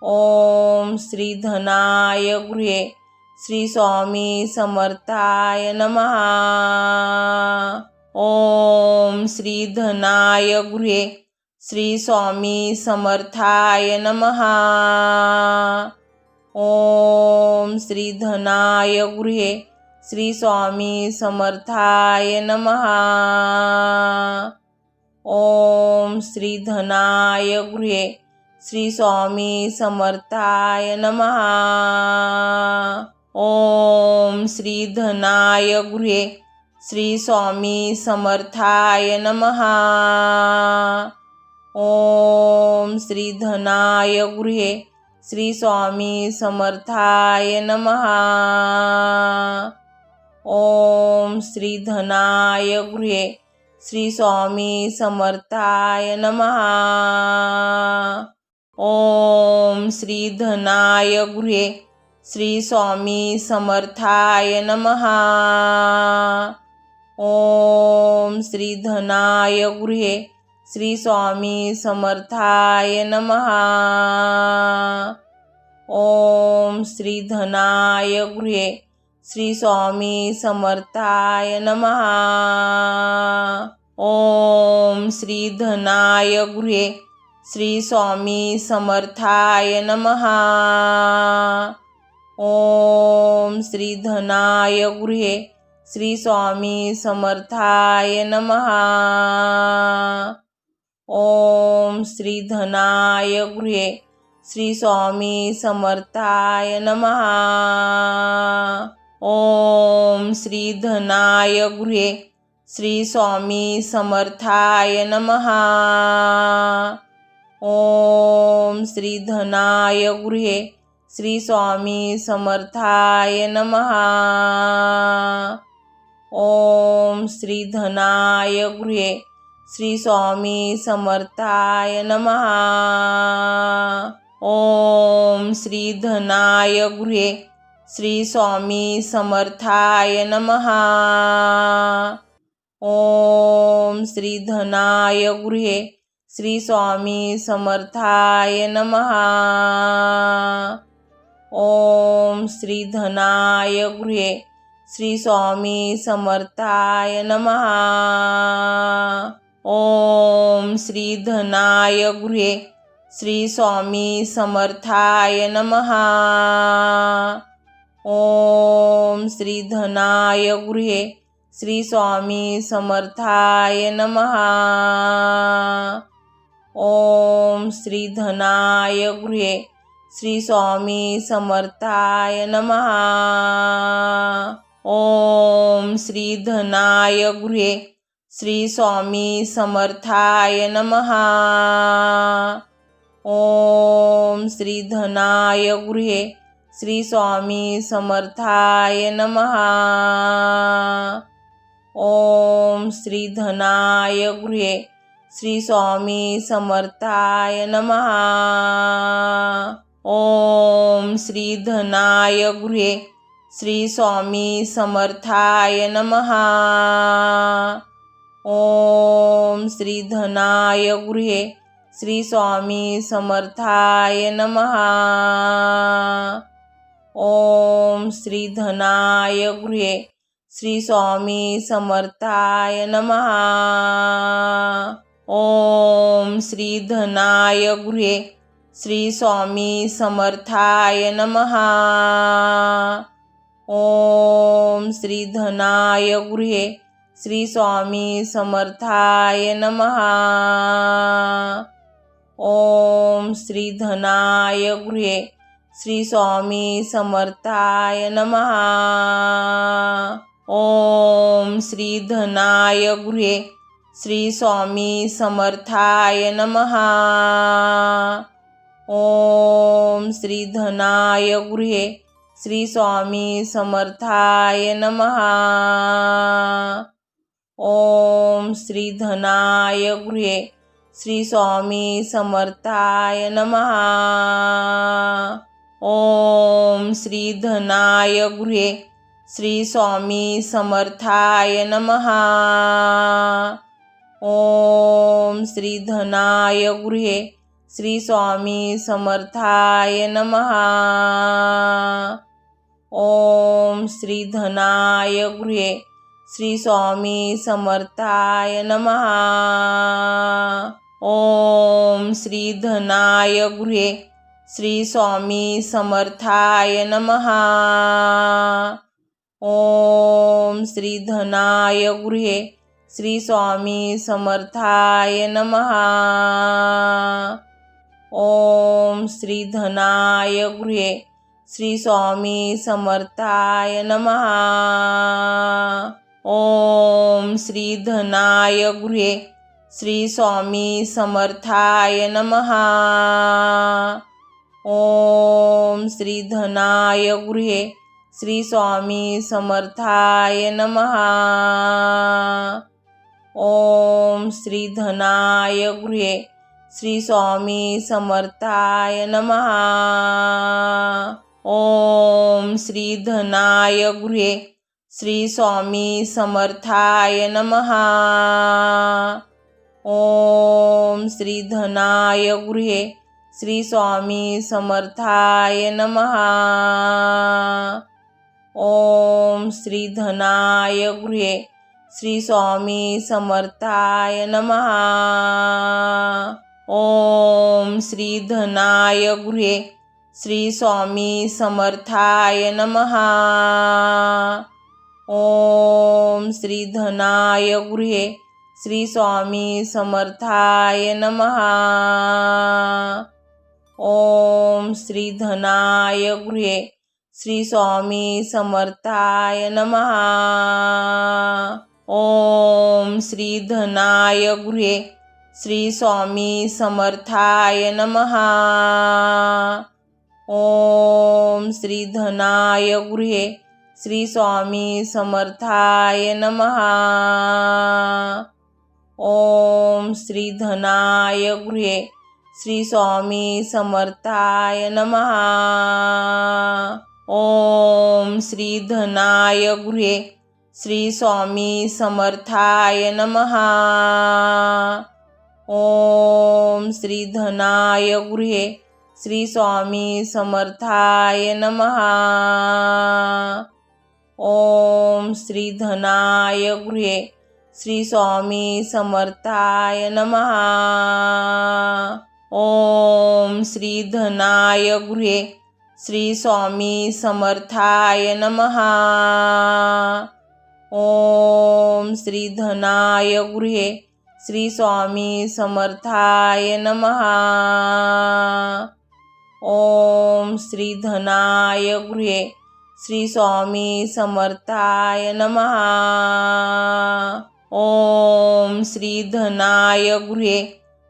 ओम श्री धनाय गृहे श्री स्वामी समर्थाय नमः। ओम श्री धनाय गृहे श्री स्वामी समर्थाय नमः। ओम श्री धनाय गृहे श्री स्वामी समर्थाय नमः। ओम श्री धनाय गृहे श्री स्वामी समर्थाय नमः। ओम श्री धनाय गृहे श्री स्वामी समर्थाय नमः। ओम श्री धनाय गृहे श्री स्वामी समर्थाय नमः। ओम श्री धनाय गृहे श्री स्वामी समर्थाय नमः। ओम श्री धनाय गृहे श्री स्वामी समर्थाय नमः। ओम श्री धनाय गृहे श्री स्वामी समर्थाय नमः। ओम श्री धनाय गृहे श्री स्वामी समर्थाय नमः। ओम श्री धनाय गृहे श्री स्वामी समर्थाय नमः। ओम श्री धनाय गृहे श्री स्वामी समर्थाय नमः। ओम श्री धनाय गृहे श्री स्वामी समर्थाय नमः। ओम श्री धनाय गृहे श्री स्वामी समर्थाय नमः। ओम श्री धनाय गृहे श्री स्वामी समर्थाय नमः। ओम श्री धनाय गृहे श्री स्वामी समर्थाय नमः। ओम श्री धनाय गृहे श्री स्वामी समर्थाय नमः। ओम श्री धनाय गृहे श्री स्वामी समर्थाय नमः। ओम श्री धनाय गृहे श्री स्वामी समर्थाय नमः। ओम श्री धनाय गृहे श्री स्वामी समर्थाय नमः। ओम श्री धनाय गृहे श्री स्वामी समर्थाय नमः। ओम श्री धनाय गृहे श्री स्वामी समर्थाय नमः। ओम श्री धनाय गृहे श्री स्वामी समर्थाय नमः। ओम श्री धनाय गृहे श्री स्वामी समर्थाय नमः। ओम श्री धनाय गृहे श्री स्वामी समर्थाय नमः। ओम श्री धनाय गृहे श्री स्वामी समर्थाय नमः। ओम श्री धनाय गृहे श्री स्वामी समर्थाय नमः। ओम श्री धनाय गृहे श्री स्वामी समर्थाय नमः। ओम श्री धनाय गृहे श्री स्वामी समर्थाय नमः। ओम श्री धनाय गृहे श्री स्वामी समर्थाय नमः। ओम श्री धनाय गृहे श्री स्वामी समर्थाय नमः। ओम श्री धनाय गृहे श्री स्वामी समर्थाय नमः। ओम श्री धनाय गृहे श्री स्वामी समर्थाय नमः। ओम श्री धनाय गृहे श्री स्वामी समर्थाय नमः। ओम श्री धनाय गृहे श्री स्वामी समर्थाय नमः। ओम श्री धनाय गृहे श्री स्वामी समर्थाय नमः। ओम श्री धनाय गृहे श्री स्वामी समर्थाय नमः। ओम श्री धनाय गृहे श्री स्वामी समर्थाय नमः। ओम श्री धनाय गृहे श्री स्वामी समर्थाय नमः। ओम श्री धनाय गृहे श्री स्वामी समर्थाय नमः। ओम श्री धनाय गृहे श्री स्वामी समर्थाय नमः। ओम श्री धनाय गृहे श्री स्वामी समर्थाय नमः। ओम श्री धनाय गृहे श्री स्वामी समर्थाय नमः। ओम श्री धनाय गृहे श्री स्वामी समर्थाय नमः। ओम श्री धनाय गृहे श्री स्वामी समर्थाय नमः। ओम श्री धनाय गृहे श्री स्वामी समर्थाय नमः। ओम श्री धनाय गृहे श्री स्वामी समर्थाय नमः। ओम श्री धनाय गृहे श्री स्वामी समर्थाय नमः। ओम श्री धनाय गृहे श्री स्वामी समर्थाय नमः। ओम श्री धनाय गृहे श्री स्वामी समर्थाय नमः। ओम श्री धनाय गृहे श्री स्वामी समर्थाय नमः। ओम श्री धनाय गृहे श्री स्वामी समर्थाय नमः। ओम श्री धनाय गृहे श्री स्वामी समर्थाय नमः। ओम श्री धनाय गृहे श्री स्वामी समर्थाय नमः। ओम श्री धनाय गृहे श्री स्वामी समर्थाय नमः। ओम श्री धनाय गृहे श्री स्वामी समर्थाय नमः। ओम श्री धनाय गृहे श्री स्वामी समर्थाय नमः। ओम श्री धनाय गृहे श्री स्वामी समर्थाय नमः। ओम श्री धनाय गृहे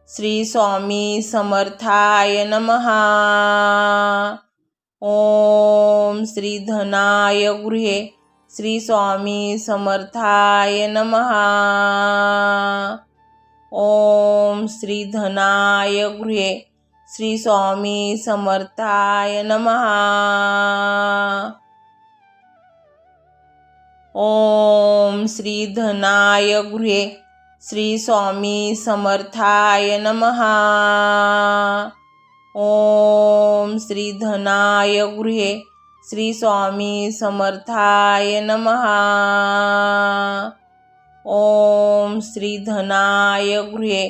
श्री स्वामी समर्थाय नमः। ओम श्री धनाय गृहे श्री स्वामी समर्थाय नमः। ओम श्री धनाय गृहे श्री स्वामी समर्थाय नमः। ओम श्री धनाय गृहे श्री स्वामी समर्थाय नमः। ओम श्री धनाय गृहे श्री स्वामी समर्थाय नमः। ओम श्री धनाय गृहे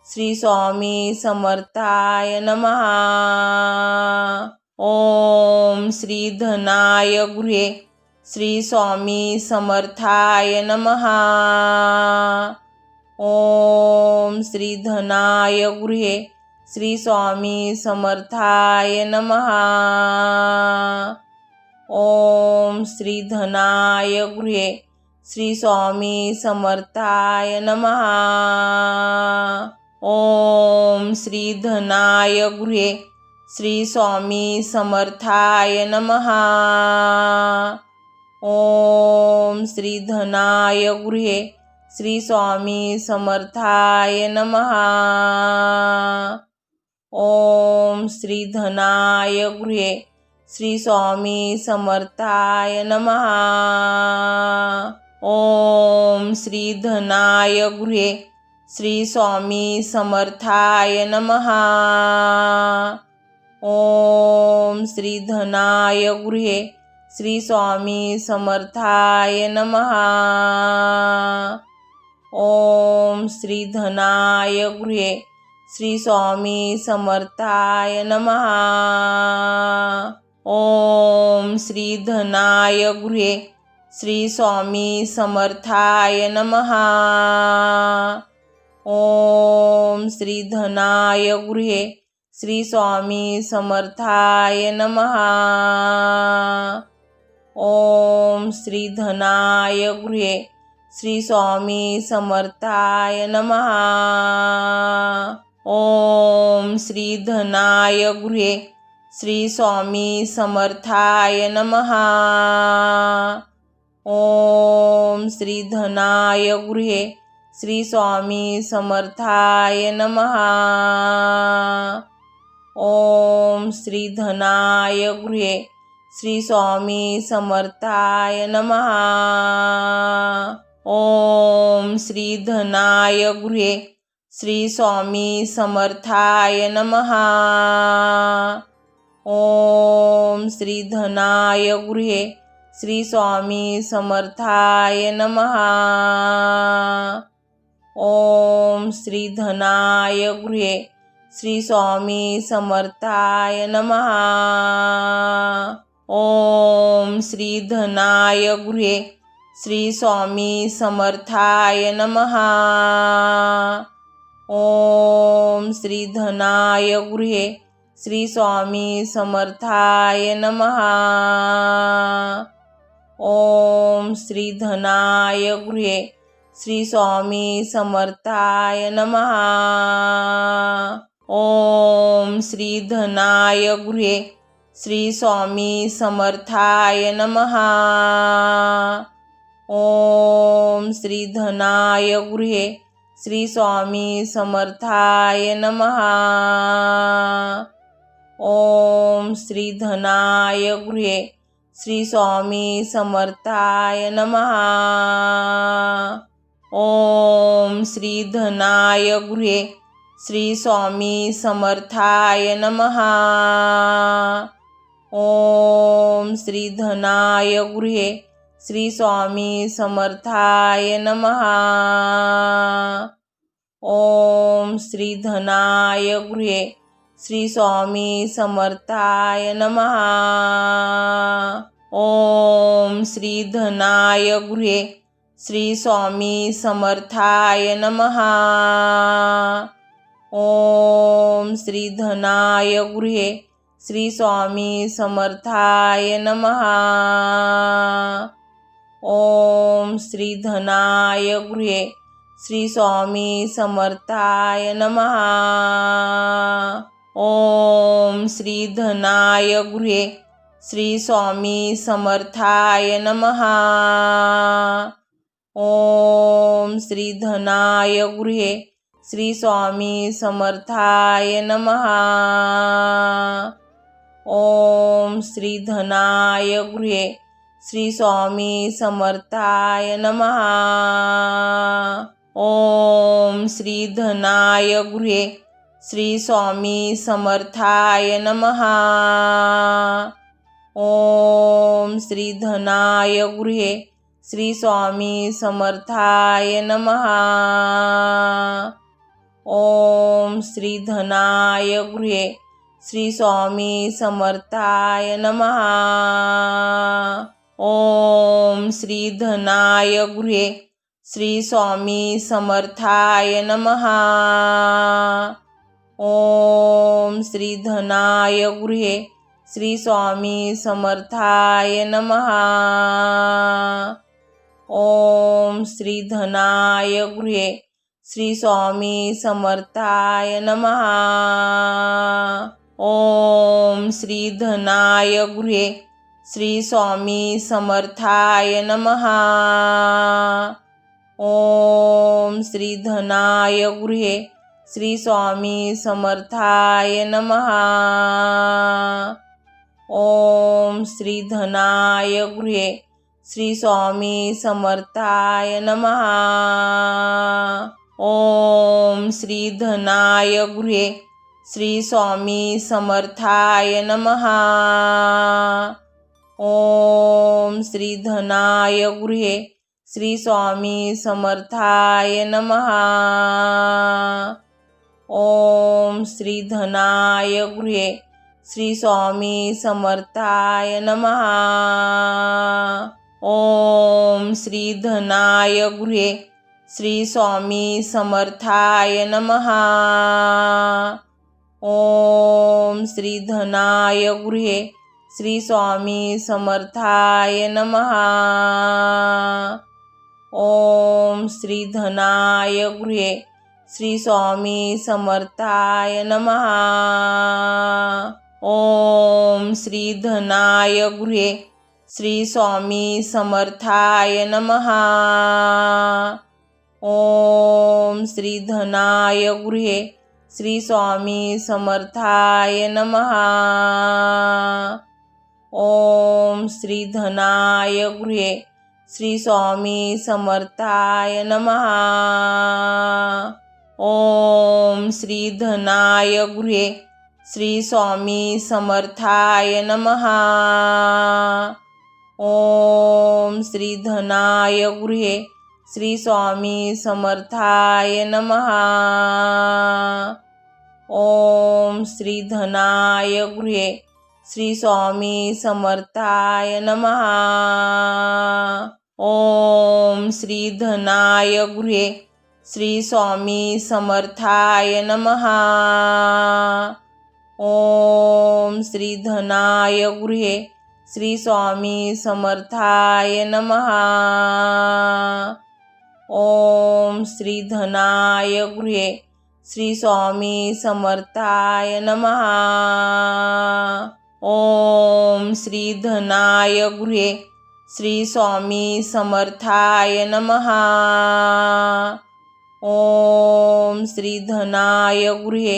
श्री स्वामी समर्थाय नमः। ओम श्री धनाय गृहे श्री स्वामी समर्थाय नमः। ओम श्री धनाय गृहे श्री स्वामी समर्थाय नमः। ओम श्री धनाय गृहे श्री स्वामी समर्थाय नमः। ओम श्री धनाय गृहे श्री स्वामी समर्थाय नमः। ओम श्री धनाय गृहे श्री स्वामी समर्थाय नमः। ओम श्री धनाय गृहे श्री स्वामी समर्थाय नमः। ओम श्री धनाय गृहे श्री स्वामी समर्थाय नमः। ओम श्री धनाय गृहे श्री स्वामी समर्थाय नमः। ओम श्री धनाय गृहे श्री स्वामी समर्थाय नमः. ओम श्री धनाय गृहे श्री स्वामी समर्थाय नमः. ओम श्री धनाय गृहे श्री स्वामी समर्थाय नमः. ओम श्री धनाय गृहे श्री स्वामी समर्थाय नमः. ओम श्री धनाय गृहे श्री स्वामी समर्थाय नमः. ओम श्री धनाय गृहे श्री स्वामी समर्थाय नमः. ओम श्री धनाय गृहे श्री स्वामी समर्थाय नमः. ओम श्री धनाय गृहे श्री स्वामी समर्थाय नमः. ओम श्री धनाय गृहे श्री स्वामी समर्थाय नमः. ओम श्री धनाय गृहे श्री स्वामी समर्थाय नमः. ओम श्री धनाय गृहे श्री स्वामी समर्थाय नमः. ओम श्री धनाय गृहे श्री स्वामी समर्थाय नमः. ओम श्री धनाय गृहे श्री स्वामी समर्थाय नमः. ओम श्री धनाय गृहे श्री स्वामी समर्थाय नमः. ओम श्री धनाय गृहे श्री स्वामी समर्थाय नमः. ओम श्री धनाय गृहे श्री स्वामी समर्थाय नमः. ओम श्री धनाय गृहे श्री स्वामी समर्थाय नमः. ओम श्री धनाय गृहे श्री स्वामी समर्थाय नमः. ओम श्री धनाय गृहे श्री स्वामी समर्थाय नमः. ओम श्री धनाय गृहे श्री स्वामी समर्थाय नमः. ओम श्री धनाय गृहे श्री स्वामी समर्थाय नमः. ओम श्री धनाय गृहे श्री स्वामी समर्थाय नमः. ओम श्री धनाय गृहे श्री स्वामी समर्थाय नमः. ओम श्री धनाय गृहे श्री स्वामी समर्थाय नमः. ओम श्री धनाय गृहे श्री स्वामी समर्थाय नमः. ओम श्री धनाय गृहे श्री स्वामी समर्थाय नमः. ओम श्री धनाय गृहे श्री स्वामी समर्थाय नमः. ओम श्री धनाय गृहे श्री स्वामी समर्थाय नमः. ओम श्री धनाय गृहे श्री स्वामी समर्थाय नमः. ओम श्री धनाय गृहे श्री स्वामी समर्थाय नमः. ओम श्री धनाय गृहे श्री स्वामी समर्थाय नमः. ओम श्री धनाय गृहे श्री स्वामी समर्थाय नमः. ओम श्री धनाय गृहे श्री स्वामी समर्थाय नमः. ओम श्री धनाय गृहे श्री स्वामी समर्थाय नमः. ओम श्री धनाय गृहे श्री स्वामी समर्थाय नमः. ओम श्री धनाय गृहे श्री स्वामी समर्थाय नमः. ओम श्री धनाय गृहे श्री स्वामी समर्थाय नमः। ओम श्री धनाय गृहे श्री स्वामी समर्थाय नमः। ओम श्री धनाय गृहे श्री स्वामी समर्थाय नमः। ओम श्री धनाय गृहे श्री स्वामी समर्थाय नमः। ओम श्री धनाय गृहे श्री स्वामी समर्थाय नमः। ओम श्री धनाय गृहे श्री स्वामी समर्थाय नमः। ओम श्री धनाय गृहे श्री स्वामी समर्थाय नमः। ओम श्री धनाय गृहे श्री स्वामी समर्थाय नमः। ओम श्री धनाय गृहे श्री स्वामी समर्थाय नमः। ओम श्री धनाय गृहे श्री स्वामी समर्थाय नमः। ओम श्री धनाय गृहे श्री स्वामी समर्थाय नमः। ओम श्री धनाय गृहे श्री स्वामी समर्थाय नमः। ओम श्री धनाय गृहे श्री स्वामी समर्थाय नमः। ओम श्री धनाय गृहे श्री स्वामी समर्थाय नमः। ओम श्री धनाय गृहे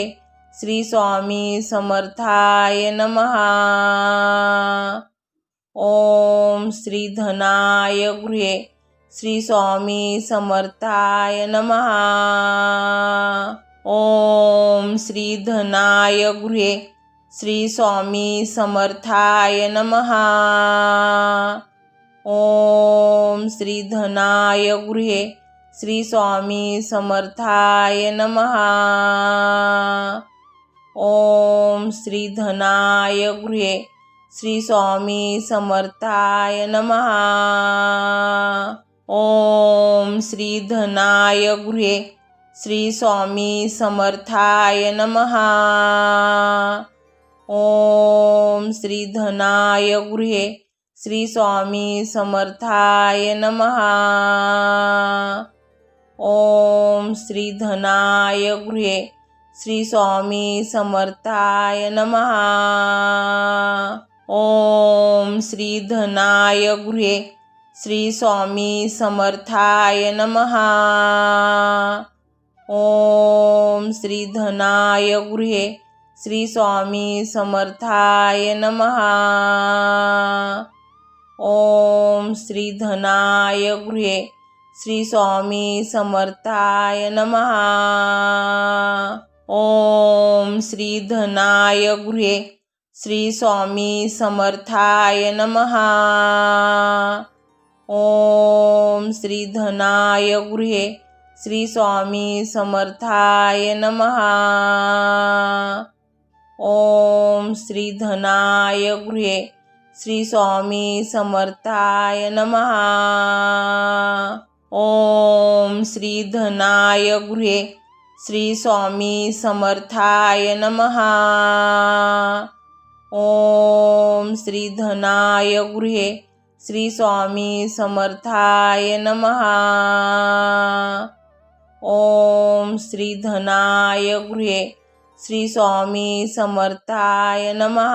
श्री स्वामी समर्थाय नमः। ओम श्री धनाय गृहे श्री स्वामी समर्थाय नमः। ओम श्री धनाय गृहे श्री स्वामी समर्थाय नमः। ओम श्री धनाय गृहे श्री स्वामी समर्थाय नमः। ओम श्री धनाय गृहे श्री स्वामी समर्थाय नमः। ओम श्री धनाय गृहे श्री स्वामी समर्थाय नमः। ओम श्री धनाय गृहे श्री स्वामी समर्थाय नमः। ओम श्री धनाय गृहे श्री स्वामी समर्थाय नमः। ओम श्री धनाय गृहे श्री स्वामी समर्थाय नमः। ओम श्री धनाय गृहे श्री स्वामी समर्थाय नमः। ओम श्री धनाय गृहे श्री स्वामी समर्थाय नमः। ओम श्री धनाय गृहे श्री स्वामी समर्थाय नमः। ओम श्री धनाय गृहे श्री स्वामी समर्थाय नमः। ओम श्री धनाय गृहे श्री स्वामी समर्थाय नमः। ओम श्री धनाय गृहे श्री स्वामी समर्थाय नमः। ओम श्री धनाय गृहे श्री स्वामी समर्थाय नमः। ओम श्री धनाय गृहे श्री स्वामी समर्थाय नमः।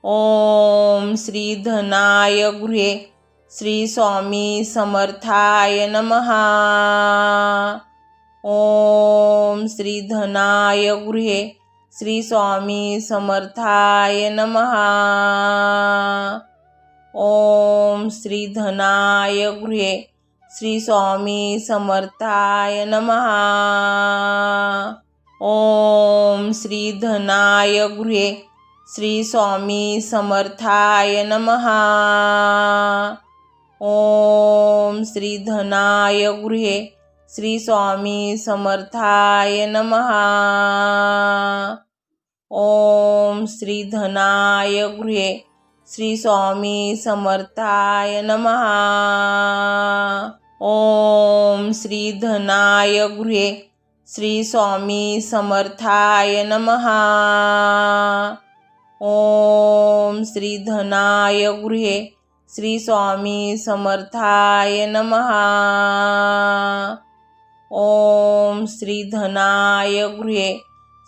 ओम श्री धनाय गृहे श्री स्वामी समर्थाय नमः। ओम श्री धनाय गृहे श्री स्वामी समर्थाय नमः। ओम श्री धनाय गृहे श्री स्वामी समर्थाय नमः। ओम श्री धनाय गृहे श्री स्वामी समर्थाय नमः। ओम श्री धनाय गृहे श्री स्वामी समर्थाय नमः. ओम श्री धनाय गृहे श्री स्वामी समर्थाय नमः. ओम श्री धनाय गृहे श्री स्वामी समर्थाय नमः. ओम श्री धनाय गृहे श्री स्वामी समर्थाय नमः. ओम श्री धनाय गृहे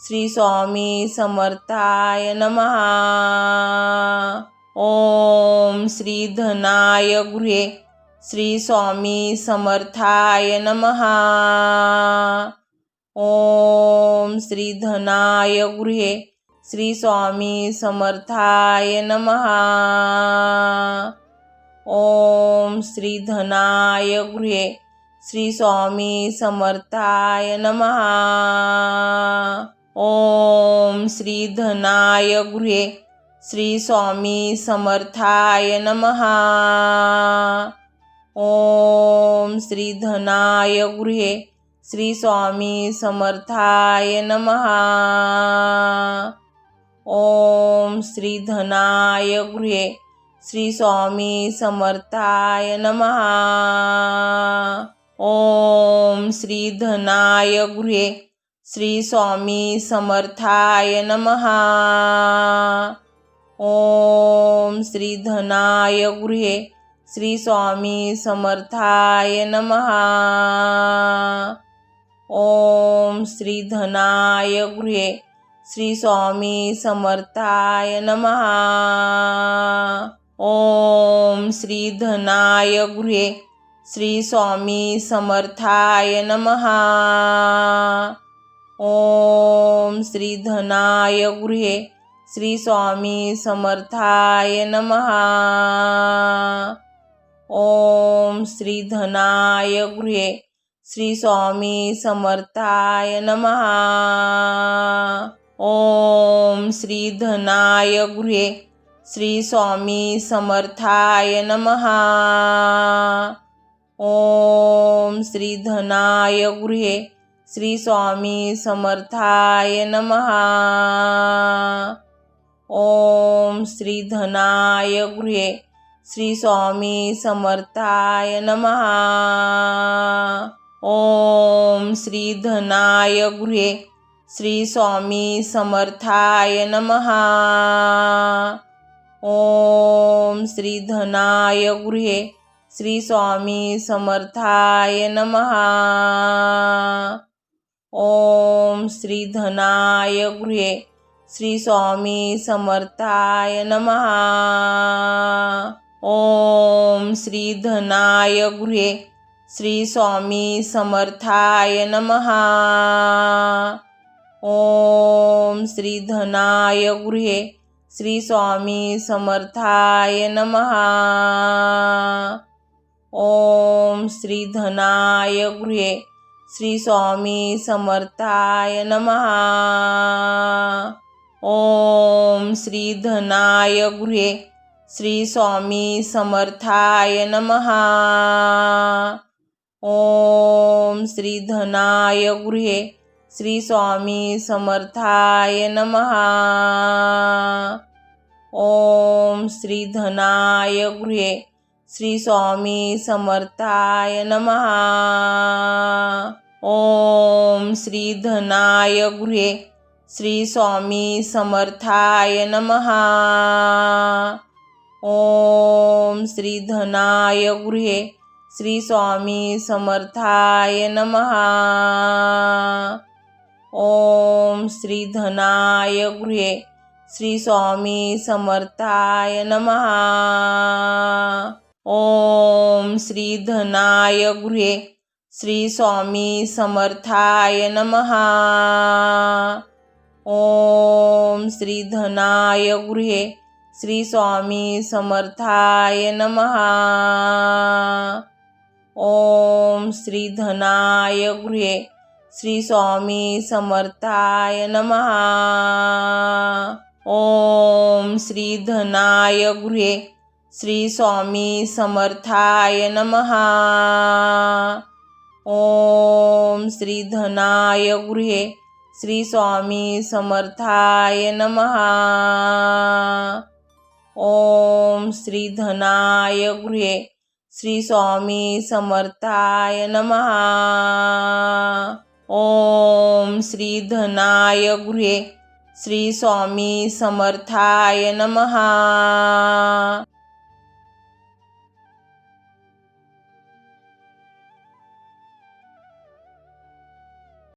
श्री स्वामी समर्थाय नमः. ओम श्री धनाय गृहे श्री स्वामी समर्थाय नमः. ओम श्री धनाय गृहे श्री स्वामी समर्थाय नमः. ओम श्री धनाय गृहे श्री स्वामी समर्थाय नमः. ओम श्री धनाय गृहे श्री स्वामी समर्थाय नमः. ओम श्री धनाय गृहे श्री स्वामी समर्थाय नमः. ओम श्री धनाय गृहे श्री स्वामी समर्थाय नमः. ओम श्री धनाय गृहे श्री स्वामी समर्थाय नमः. ओम श्री धनाय गृहे श्री स्वामी समर्थाय नमः. ओम श्री धनाय गृहे श्री स्वामी समर्थाय नमः. ओम श्री धनाय गृहे श्री स्वामी समर्थाय नमः. ओम श्री धनाय गृहे श्री स्वामी समर्थाय नमः. ओम श्री धनाय गृहे श्री स्वामी समर्थाय नमः. ओम श्री धनाय गृहे श्री स्वामी समर्थाय नमः. ओम श्री धनाय गृहे श्री स्वामी समर्थाय नमः. ओम श्री धनाय गृहे श्री स्वामी समर्थाय नमः. ओम श्री धनाय गृहे श्री स्वामी समर्थाय नमः. ओम श्री धनाय गृहे श्री स्वामी समर्थाय नमः. ओम श्री धनाय गृहे श्री स्वामी समर्थाय नमः. ओम श्री धनाय गृहे श्री स्वामी समर्थाय नमः. ओम श्री धनाय गृहे श्री स्वामी समर्थाय नमः. ओम श्री धनाय गृहे श्री स्वामी समर्थाय नमः. ओम श्री धनाय गृहे श्री स्वामी समर्थाय नमः. ओम श्री धनाय गृहे श्री स्वामी समर्थाय नमः. ओम श्री धनाय गृहे श्री स्वामी समर्थाय नमः. ओम श्री धनाय गृहे श्री स्वामी समर्थाय नमः. ओम श्री धनाय गृहे श्री स्वामी समर्थाय नमः. ओम श्री धनाय गृहे श्री स्वामी समर्थाय नमः. ओम श्री धनाय गृहे श्री स्वामी समर्थाय नमः. ओम श्री धनाय गृहे श्री स्वामी समर्थाय नमः. ओम श्री धनाय गृहे श्री स्वामी समर्थाय नमः. ओम श्री धनाय गृहे श्री स्वामी समर्थाय नमः. ओम श्री धनाय गृहे श्री स्वामी समर्थाय नमः. ओम श्री धनाय गृहे श्री स्वामी समर्थाय नमः. ओम श्री धनाय गृहे श्री स्वामी समर्थाय नमः.